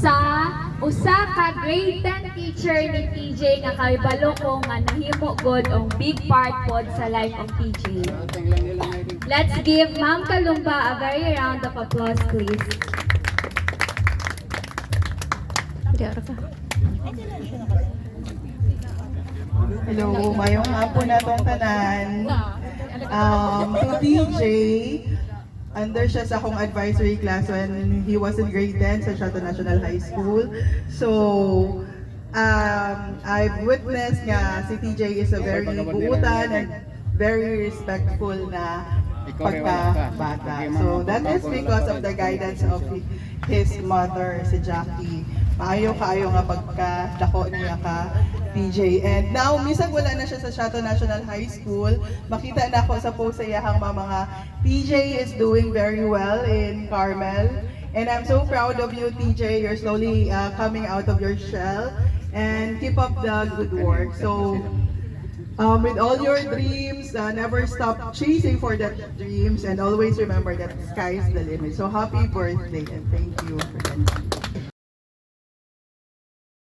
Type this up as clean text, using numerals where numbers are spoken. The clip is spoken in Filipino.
sa usa ka grade 10 teacher ni TJ nga kahibalo ko nga nahimo god ang big part pod sa life of TJ. Let's give Ma'am Kalumba a very round of applause, please. Hello, mayong hapon na itong tanan. To DJ, under siya sa akong advisory class when he was in grade 10 sa Shato National High School. So, I've witnessed nga si TJ is a very buutan and very respectful na pagkabata. So, that is because of the guidance of his mother, si Jackie. Maayo-kaayo nga pagkadako niya ka, TJ. And now, misang wala na siya sa Shato National High School. Makita na ako sa post sa iyahang mga TJ is doing very well in Carmel. And I'm so proud of you, TJ. You're slowly coming out of your shell. And keep up the good work. So, with all your dreams, never stop chasing for that dreams. And always remember that sky is the limit. So, happy birthday and thank you for that.